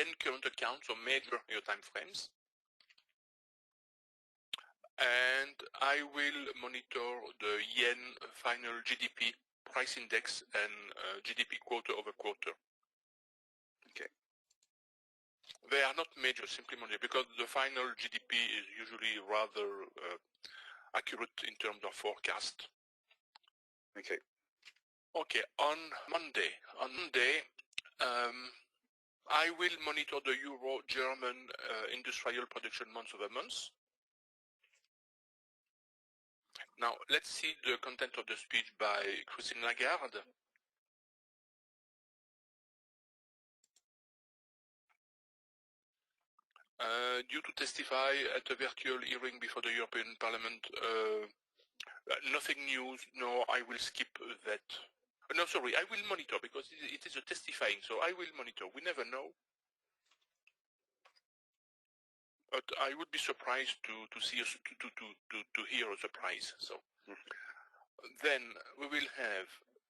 yen current account, so major higher time frames. And I will monitor the yen final GDP price index and GDP quarter over quarter. Okay. They are not major, simply monitor, because the final GDP is usually rather accurate in terms of forecast. Okay. Okay, on Monday, I will monitor the Euro-German industrial production month-over-month. Now, let's see the content of the speech by Christine Lagarde. Due to testify at a virtual hearing before the European Parliament, nothing new, no, I will skip that. No, sorry, I will monitor because it is a testifying, so I will monitor. We never know. But I would be surprised to see us to hear a surprise. So then we will have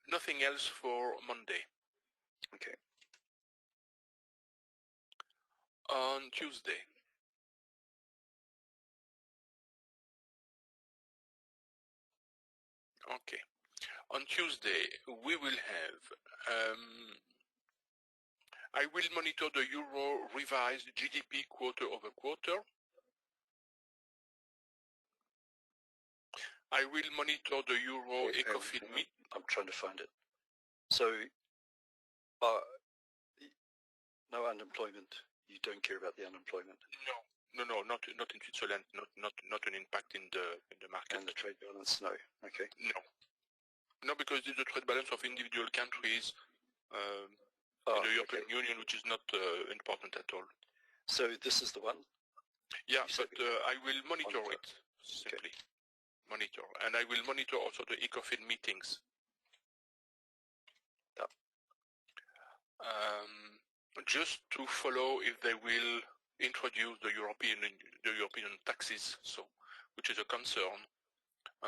nothing else for Monday. Okay. On Tuesday. Okay. On Tuesday we will have I will monitor the Euro revised GDP quarter over quarter. I will monitor the Euro ECOFIN meet. I'm trying to find it. So, no unemployment. You don't care about the unemployment. No, not in Switzerland. Not an impact in the market. And the trade balance, no. Okay. No, because it's the trade balance of individual countries in the European Union, which is not important at all. So this is the one. Yeah, but I will monitor it simply. Okay. Monitor, and I will monitor also the ECOFIN meetings. Yeah. Just to follow if they will introduce the European taxes, so which is a concern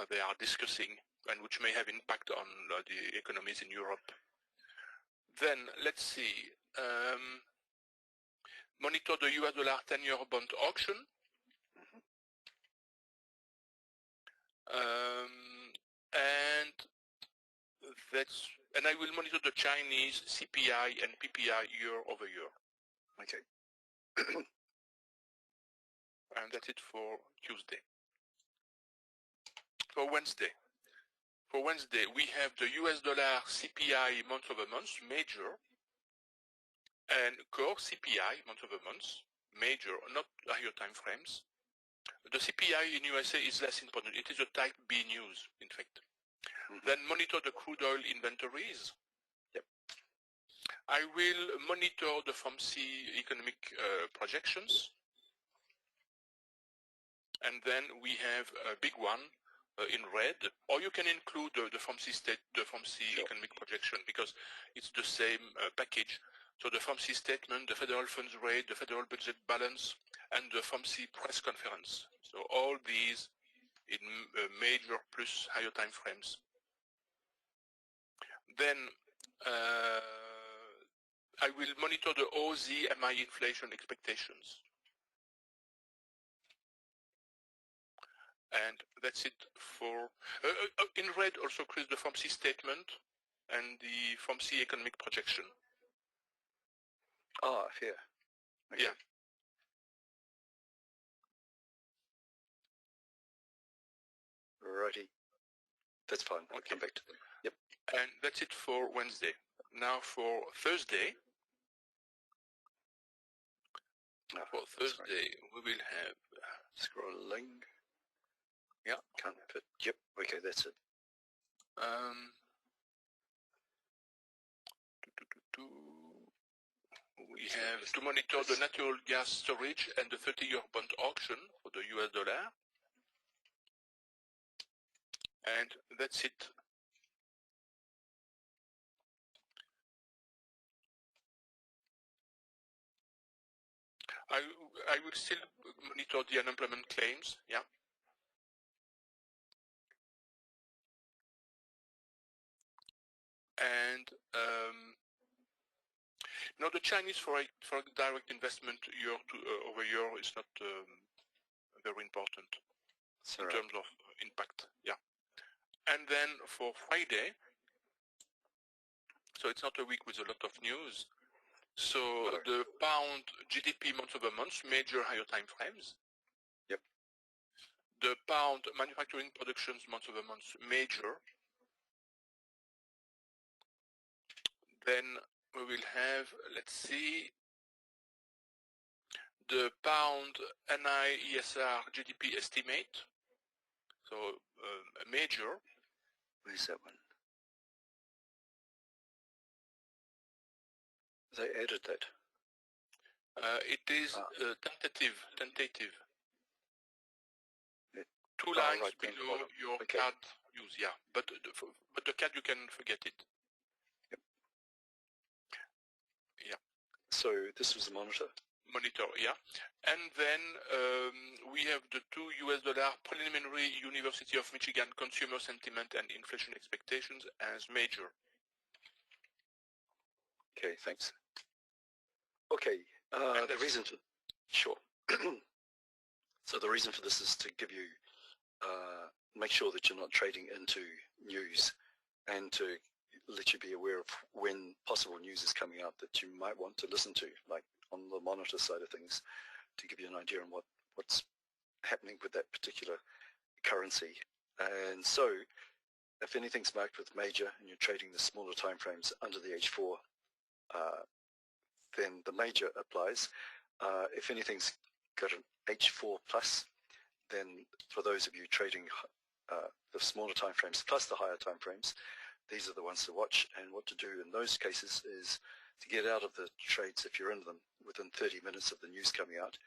they are discussing and which may have impact on the economies in Europe. Then let's see. Monitor the US dollar 10-year bond auction. And I will monitor the Chinese CPI and PPI year over year. Okay. And that's it for Tuesday. For Wednesday, we have the US dollar CPI month over month, major, and core CPI month over month, major, not higher time frames. The CPI in USA is less important. It is a type B news, in fact. Then monitor the crude oil inventories. Yep. I will monitor the FOMC economic projections. And then we have a big one in red, or you can include the FOMC economic projection because it's the same package. So the FOMC statement, the federal funds rate, the federal budget balance, and the FOMC press conference. So all these in major plus higher time frames. Then I will monitor the OZMI inflation expectations. And that's it for, in red also Chris, the FOMC statement and the FOMC economic projection. Ah, here. Okay. Yeah. Righty. That's fine. I'll come back to them. Yep. And that's it for Wednesday. Now for Thursday. We will have scrolling. Yeah. Can't fit. Yep. Okay, that's it. We have to monitor the natural gas storage and the 30-year bond auction for the US dollar. And that's it. I will still monitor the unemployment claims, yeah. And No, the Chinese for direct investment year to over year is not very important in terms of impact. Yeah. And then for Friday, so it's not a week with a lot of news. So the pound GDP month over month, major higher time frames. Yep. The pound manufacturing productions month over month, major. Then we will have, let's see, the pound NIESR GDP estimate. So major. Where's that one? They added that. It is tentative. Yeah. 2 lines right below your CAD use, yeah. But the CAD you can forget it. Yep. Yeah. So this was the monitor. Yeah. And then we have the 2 US dollar preliminary University of Michigan consumer sentiment and inflation expectations as major. Okay, thanks. Okay, the reason for sure. So the reason for this is to give you make sure that you're not trading into news, and to let you be aware of when possible news is coming out that you might want to listen to, like on the monitor side of things, to give you an idea on what's happening with that particular currency. And so if anything's marked with major and you're trading the smaller time frames under the H4, then the major applies. If anything's got an H4 plus, then for those of you trading the smaller time frames plus the higher time frames, these are the ones to watch. And what to do in those cases is to get out of the trades if you're in them within 30 minutes of the news coming out,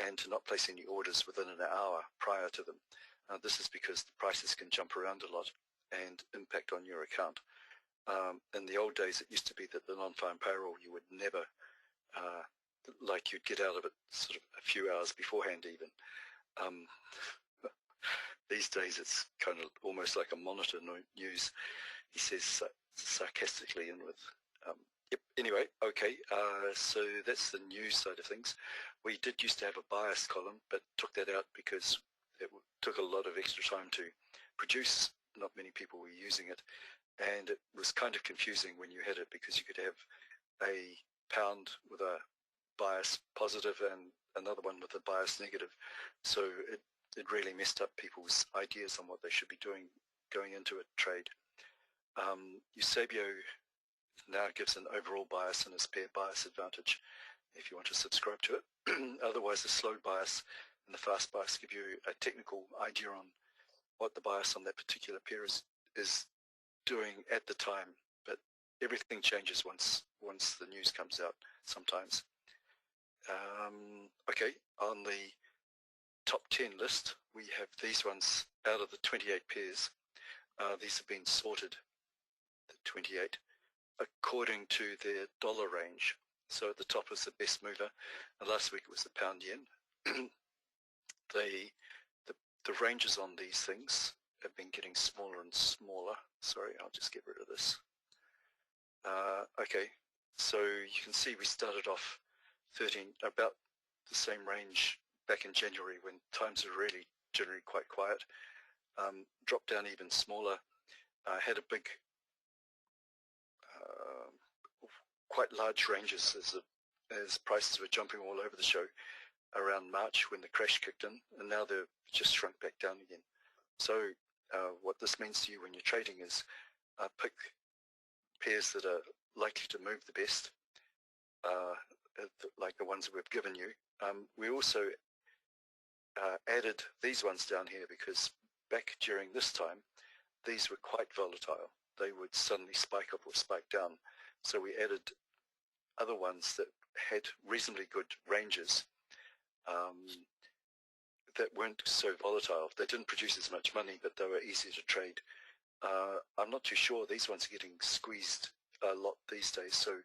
and to not place any orders within an hour prior to them. This is because the prices can jump around a lot and impact on your account. In the old days, it used to be that the non-farm payroll, you would never, like you'd get out of it sort of a few hours beforehand even. These days, it's kind of almost like a monitor news, he says sarcastically, and with, yep, anyway, okay, so that's the news side of things. We did used to have a bias column, but took that out because it took a lot of extra time to produce. Not many people were using it, and it was kind of confusing when you had it, because you could have a pound with a bias positive and another one with a bias negative. So it really messed up people's ideas on what they should be doing going into a trade. Eusebio now gives an overall bias and a spare bias advantage if you want to subscribe to it. Otherwise, the slow bias and the fast bias give you a technical idea on what the bias on that particular pair is doing at the time, but everything changes once the news comes out sometimes. Okay, on the top 10 list, we have these ones out of the 28 pairs. These have been sorted, the 28, according to their dollar range. So at the top is the best mover, and last week it was the pound yen. The ranges on these things have been getting smaller and smaller. Sorry, I'll just get rid of this. Okay, so you can see we started off 13, about the same range back in January, when times were really generally quite quiet. Dropped down even smaller, had a big, quite large ranges as prices were jumping all over the show around March when the crash kicked in, and now they've just shrunk back down again. So what this means to you when you're trading is pick pairs that are likely to move the best, like the ones that we've given you. We also added these ones down here because back during this time, these were quite volatile. They would suddenly spike up or spike down. So we added other ones that had reasonably good ranges, that weren't so volatile. They didn't produce as much money, but they were easy to trade. I'm not too sure. These ones are getting squeezed a lot these days, so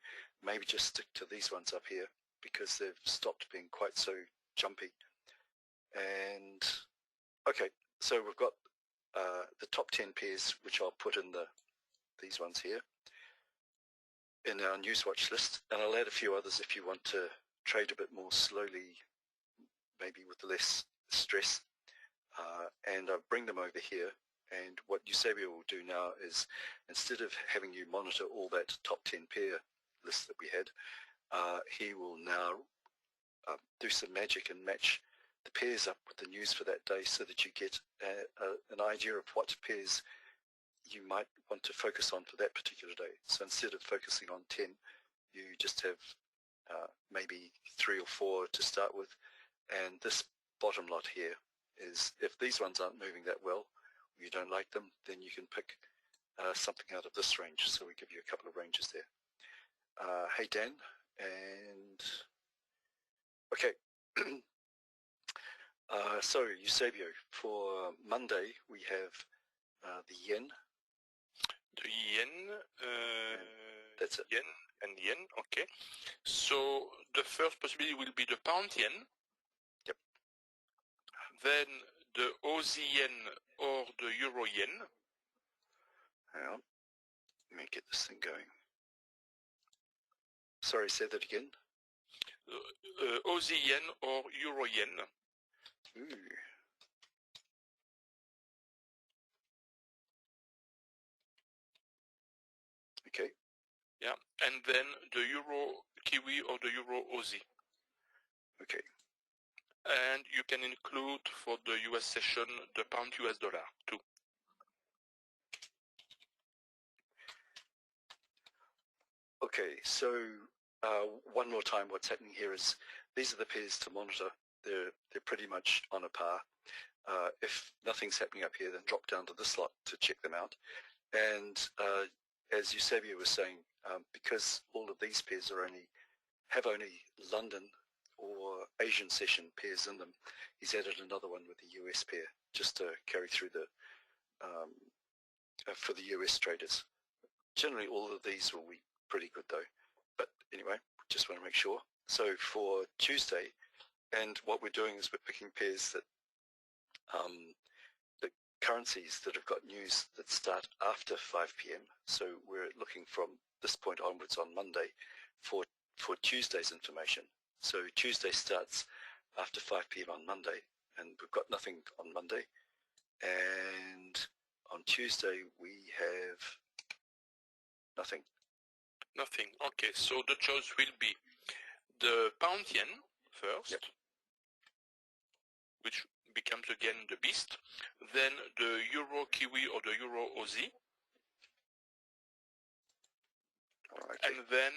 maybe just stick to these ones up here because they've stopped being quite so jumpy. And okay, so we've got the top 10 pairs, which I'll put in these ones here. in our NewsWatch list, and I'll add a few others if you want to trade a bit more slowly, maybe with less stress, and I'll bring them over here. And what Eusebio will do now is, instead of having you monitor all that top 10 pair list that we had, he will now do some magic and match the pairs up with the news for that day, so that you get an idea of what pairs you might want to focus on for that particular day. So instead of focusing on 10, you just have maybe 3 or 4 to start with. And this bottom lot here is, if these ones aren't moving that well, or you don't like them, then you can pick something out of this range. So we give you a couple of ranges there. Hey Dan, and okay. So Eusebio, for Monday we have the yen. The yen, that's it. Yen and yen, okay. So the first possibility will be the pound yen. Yep. Then the Aussie yen or the euro yen. Hang on, let me get this thing going. Sorry, say that again. Aussie yen or euro yen. Ooh. Okay. Yeah, and then the euro kiwi or the euro Aussie. Okay. And you can include for the US session the pound US dollar too. Okay, so one more time, what's happening here is these are the pairs to monitor. They're pretty much on a par. If nothing's happening up here, then drop down to this lot to check them out. And as Eusebio was saying, because all of these pairs have only London or Asian session pairs in them, he's added another one with the US pair just to carry through the for the US traders. Generally, all of these will be pretty good though. But anyway, just want to make sure. So for Tuesday, and what we're doing is we're picking pairs that the currencies that have got news that start after 5 p.m. So we're looking from this point onwards on Monday for Tuesday's information. So Tuesday starts after 5 p.m. on Monday, and we've got nothing on Monday. And on Tuesday we have nothing. Nothing. Okay, so the choice will be the pound yen first, yep, which becomes again the beast, then the euro kiwi or the euro Aussie, okay, and then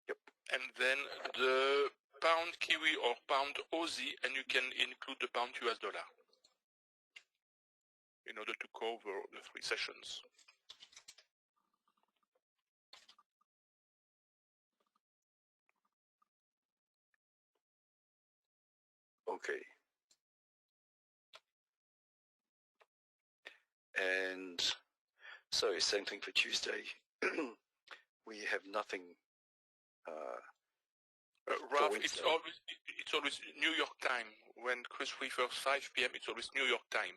yep, and then the pound kiwi or pound Aussie, and you can include the pound US dollar in order to cover the 3 sessions. okay. And so same thing for Tuesday. We have nothing. Ralph, it's always New York time. When Chris refers 5 p.m., it's always New York time.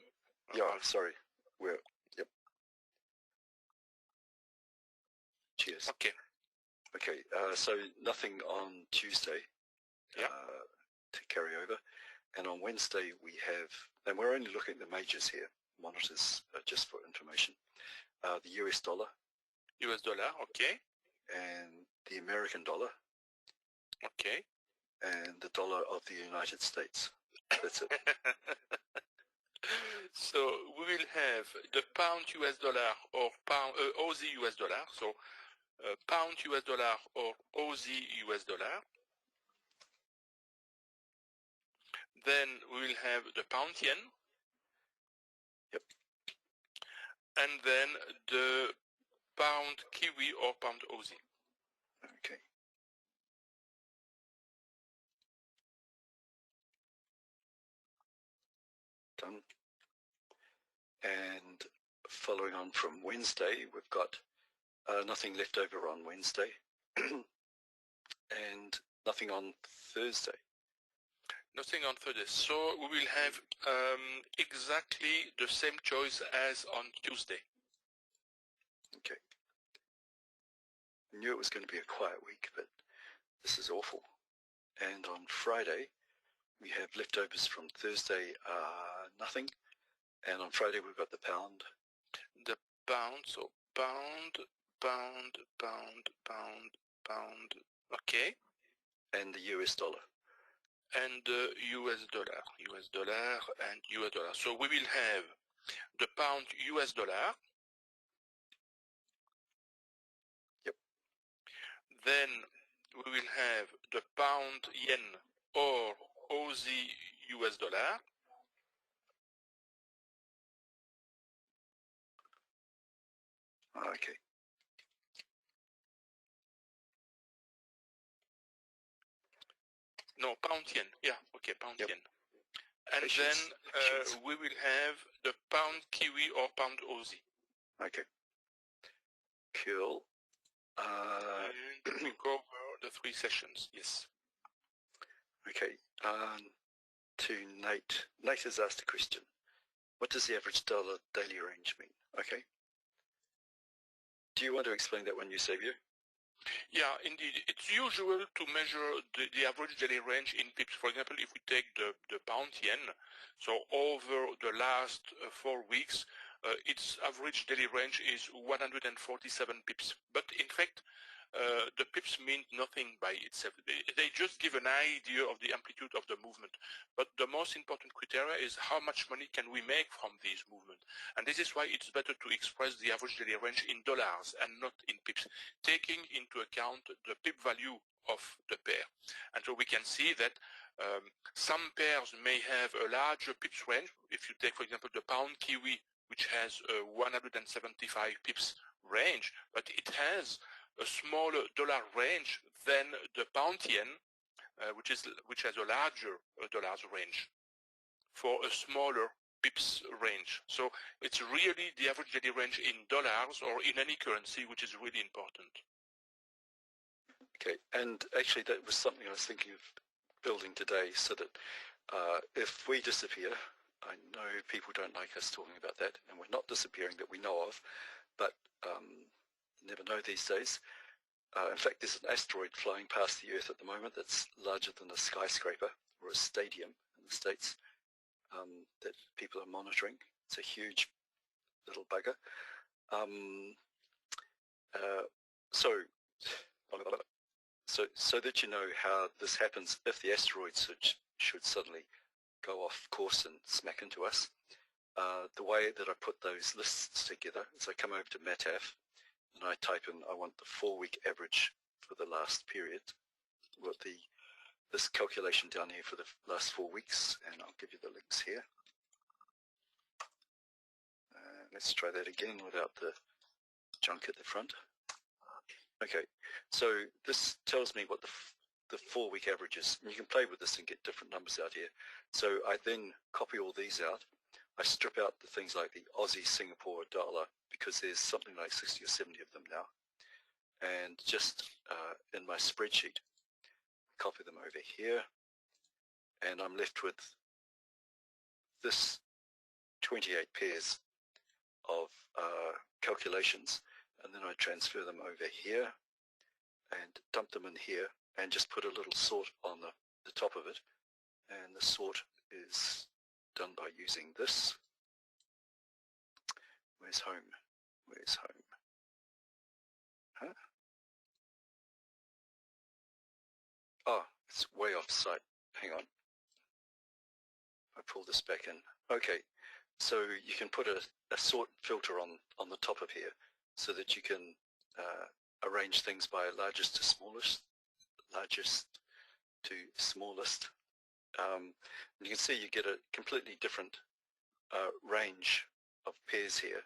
Yeah, sorry. Yep. Cheers. Okay. Okay, so nothing on Tuesday to carry over. And on Wednesday we have, and we're only looking at the majors here, monitors just for information, the US dollar. US dollar, okay. And the American dollar. Okay. And the dollar of the United States. That's it. So we will have the pound US dollar or pound Aussie US dollar. So pound US dollar or Aussie US dollar. Then we will have the pound yen. Yep. And then the pound kiwi or pound Aussie. Okay. Done. And following on from Wednesday, we've got nothing left over on Wednesday and nothing on Thursday. Nothing on Thursday. So we will have exactly the same choice as on Tuesday. Okay. I knew it was going to be a quiet week, but this is awful. And on Friday, we have leftovers from Thursday, nothing. And on Friday, we've got the pound. The pound, so pound, pound, pound, pound, pound, okay. And the US dollar. And US dollar, and US dollar. So we will have the pound US dollar. Yep. Then we will have the pound yen or Aussie US dollar. Okay. No, pound yen. Yeah, okay, pound Yep. yen. And Patience. then we will have the pound Kiwi or pound Aussie. Okay. Cool. And we cover the 3 sessions, yes. Okay. To Nate. Nate has asked a question. What does the average dollar daily range mean? Okay. Do you want to explain that one, Eusebio? Yeah, indeed. It's usual to measure the average daily range in pips. For example, if we take the pound yen, so over the last 4 weeks, its average daily range is 147 pips. But in fact, the pips mean nothing by itself. They just give an idea of the amplitude of the movement. But the most important criteria is how much money can we make from these movements. And this is why it's better to express the average daily range in dollars and not in pips, taking into account the pip value of the pair. And so we can see that some pairs may have a larger pips range. If you take, for example, the pound Kiwi, which has a 175 pips range, but it has a smaller dollar range than the pound yen, which has a larger dollars range for a smaller pips range. So it's really the average daily range in dollars or in any currency, which is really important. Okay, and actually that was something I was thinking of building today, so that if we disappear, I know people don't like us talking about that, and we're not disappearing that we know of, but never know these days. In fact, there's an asteroid flying past the Earth at the moment that's larger than a skyscraper or a stadium in the States that people are monitoring. It's a huge little bugger. So that you know how this happens, if the asteroid should suddenly go off course and smack into us, the way that I put those lists together is I come over to Mataf and I type in, I want the 4-week average for the last period. I've got this calculation down here for the last 4 weeks, and I'll give you the links here. Let's try that again without the junk at the front. Okay, so this tells me what the 4-week average is. And you can play with this and get different numbers out here. So I then copy all these out. I strip out the things like the Aussie, Singapore dollar, because there's something like 60 or 70 of them now. And just in my spreadsheet, copy them over here. And I'm left with this 28 pairs of calculations. And then I transfer them over here and dump them in here and just put a little sort on the top of it. And the sort is done by using this. Where's home? Where's home? Huh? Oh, it's way off site. Hang on. I pull this back in. Okay, so you can put a sort filter on the top of here so that you can arrange things by largest to smallest, largest to smallest. And you can see you get a completely different range of pairs here.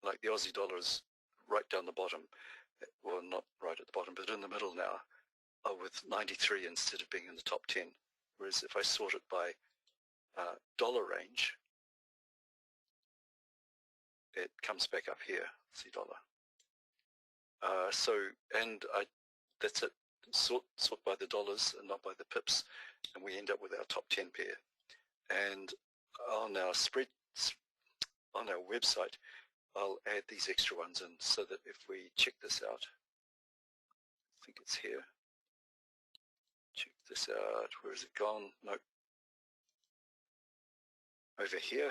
Like the Aussie dollar is right down the bottom, well, not right at the bottom, but in the middle now, with 93 instead of being in the top 10. Whereas if I sort it by dollar range, it comes back up here, Aussie dollar. That's it. Sort by the dollars and not by the pips, and we end up with our top 10 pair. And on our website, I'll add these extra ones in so that if we check this out, think it's here. Check this out. Where is it gone? Nope. Over here.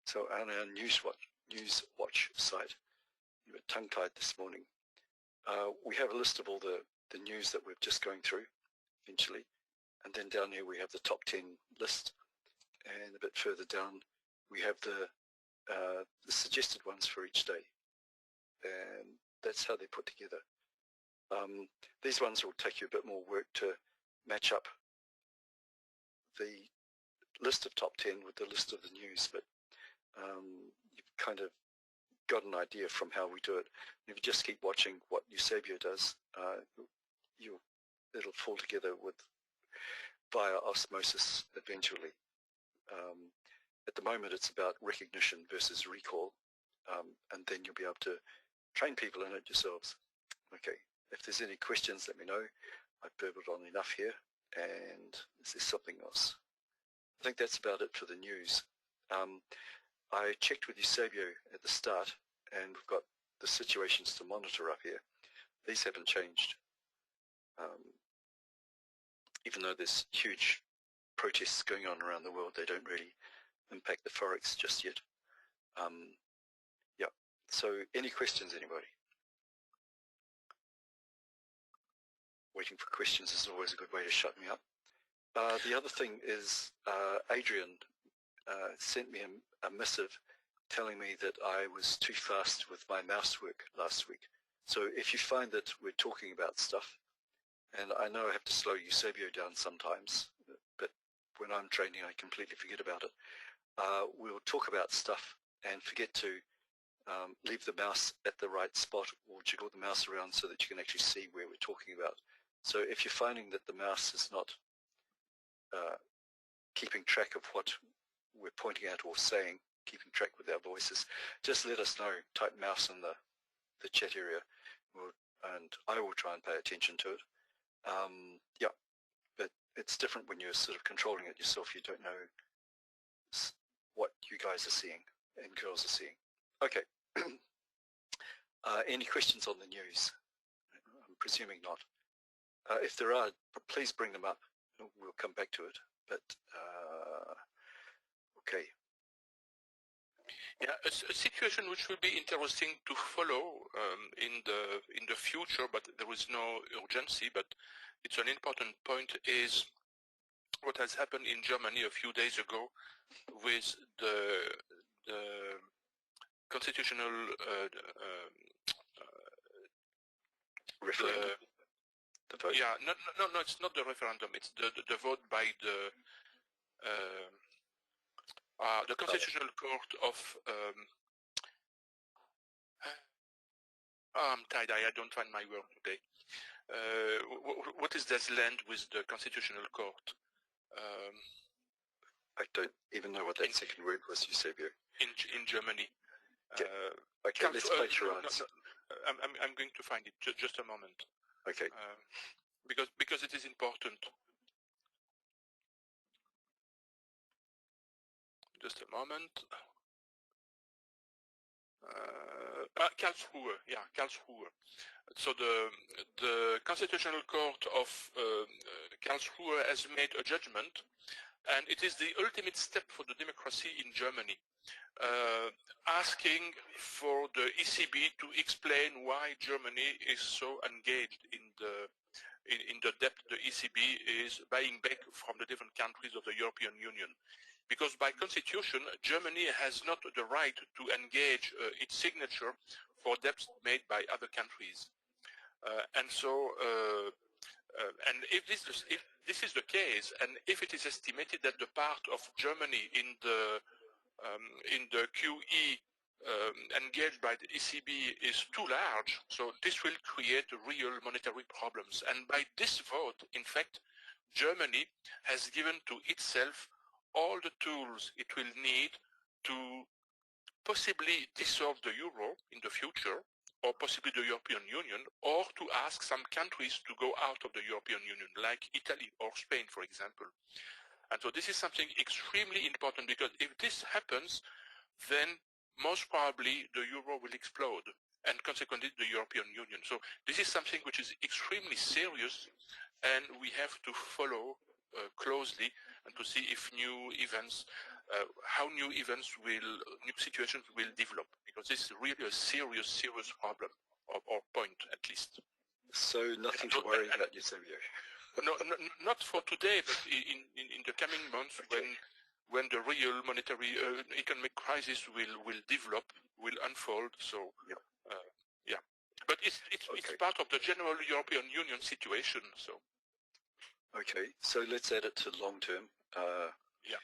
So on our NewsWatch site, you were tongue-tied this morning. We have a list of all the news that we're just going through, eventually. And then down here we have the top 10 list. And a bit further down, we have the suggested ones for each day. And that's how they're put together. These ones will take you a bit more work to match up the list of top 10 with the list of the news, but you've kind of got an idea from how we do it. And if you just keep watching what Eusebio does, it'll fall together via osmosis eventually. At the moment, it's about recognition versus recall, and then you'll be able to train people in it yourselves. Okay, if there's any questions, let me know. I've burbled on enough here, and is there something else? I think that's about it for the news. I checked with Eusebio at the start, and we've got the situations to monitor up here. These haven't changed. Even though there's huge protests going on around the world, they don't really impact the Forex just yet. Yeah, so any questions, anybody? Waiting for questions is always a good way to shut me up. The other thing is Adrian sent me a missive telling me that I was too fast with my mouse work last week. So if you find that we're talking about stuff, and I know I have to slow Eusebio down sometimes, but when I'm training I completely forget about it. We'll talk about stuff and forget to leave the mouse at the right spot or jiggle the mouse around so that you can actually see where we're talking about. So if you're finding that the mouse is not keeping track of what we're pointing at or saying, keeping track with our voices, just let us know. Type mouse in the chat area, and I will try and pay attention to it. Yeah, but it's different when you're sort of controlling it yourself. You don't know what you guys are seeing and girls are seeing. Okay. Any questions on the news? I'm presuming not. If there are, please bring them up. We'll come back to it. But okay. Yeah, a situation which will be interesting to follow in the future, but there is no urgency, but it's an important point, is what has happened in Germany a few days ago with the constitutional referendum. The vote? Yeah, no, it's not the referendum. It's the vote by the Constitutional Court of. I'm tired. I don't find my word today. What is this land with the Constitutional Court? I don't even know what that second word was, Eusebio. In Germany. Okay, let's play charades. I'm going to find it. Just a moment. Okay. Because it is important. Just a moment. Karlsruhe. Yeah, Karlsruhe. So the Constitutional Court of Karlsruhe has made a judgment, and it is the ultimate step for the democracy in Germany, asking for the ECB to explain why Germany is so engaged in the debt the ECB is buying back from the different countries of the European Union. Because by constitution, Germany has not the right to engage its signature for debts made by other countries. And if this is the case, and if it is estimated that the part of Germany in the QE engaged by the ECB is too large, so this will create real monetary problems. And by this vote, in fact, Germany has given to itself all the tools it will need to possibly dissolve the euro in the future, or possibly the European Union, or to ask some countries to go out of the European Union, like Italy or Spain, for example. And so this is something extremely important, because if this happens, then most probably the euro will explode, and consequently the European Union. So this is something which is extremely serious, and we have to follow closely and to see if new events, how new situations will develop, because this is really a serious problem, or point at least. So nothing to worry about, Eusebio. No, not for today, but in the coming months, okay. when the real monetary economic crisis will develop, will unfold. So yep. Yeah, but it's part of the general European Union situation. So okay, so let's add it to long term. Yeah.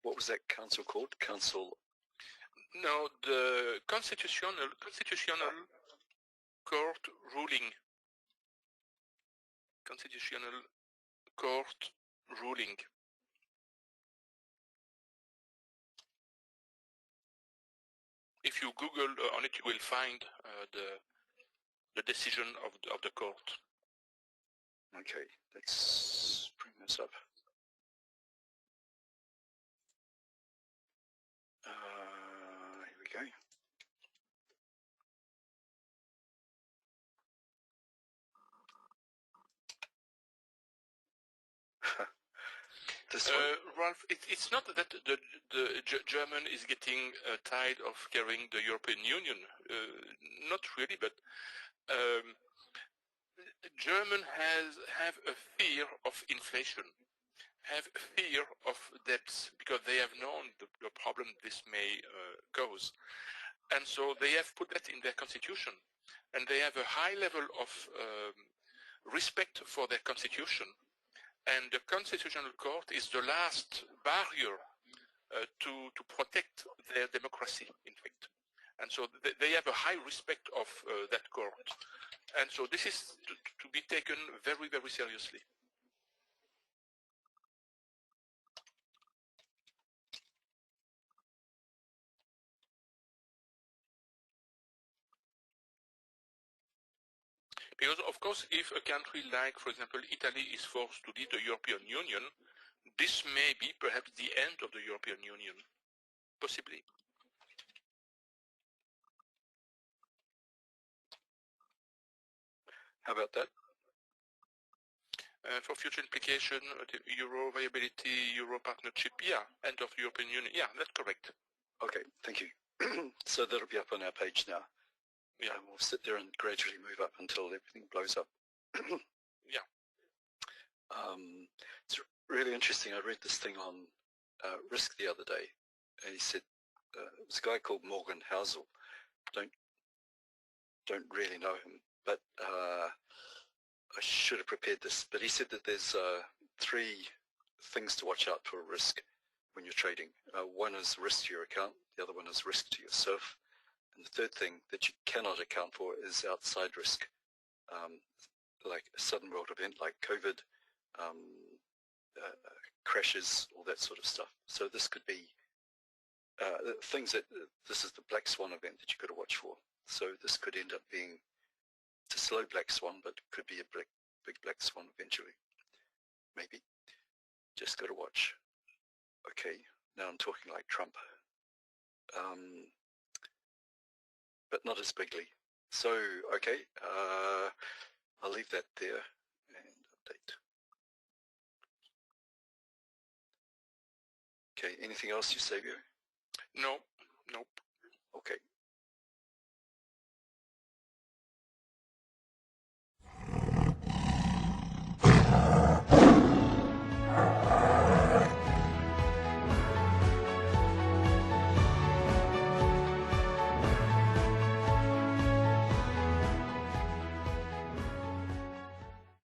What was that council called? Council? No, the constitutional court ruling. Constitutional court ruling. If you Google on it, you will find the decision of the court. Okay, let's bring this up. Here we go. Ralph, it's not that the German is getting tired of carrying the European Union. Not really, but German have a fear of inflation, have a fear of debts, because they have known the problem this may cause. And so they have put that in their constitution. And they have a high level of respect for their constitution. And the Constitutional Court is the last barrier to protect their democracy, in fact. And so they have a high respect of that court. And so this is to be taken very, very seriously. Because, of course, if a country like, for example, Italy is forced to leave the European Union, this may be perhaps the end of the European Union, possibly. How about that? For future implication, the euro viability, euro partnership, yeah, end of the European Union, yeah, that's correct. Okay, thank you. So that'll be up on our page now. Yeah. And we'll sit there and gradually move up until everything blows up. Yeah. It's really interesting. I read this thing on Risk the other day, and he said it was a guy called Morgan Housel. Don't really know him, but I should have prepared this. But he said that there's 3 things to watch out for risk when you're trading. One is risk to your account. The other one is risk to yourself. And the third thing that you cannot account for is outside risk, like a sudden world event like COVID, crashes, all that sort of stuff. So this could be things that, this is the black swan event that you've got to watch for. So this could end up being a slow black swan, but could be a big black swan eventually. Maybe. Just got to watch. Okay, now I'm talking like Trump. But not as bigly. So, okay, I'll leave that there and update. Okay, anything else, Eusebio? No, nope. Okay.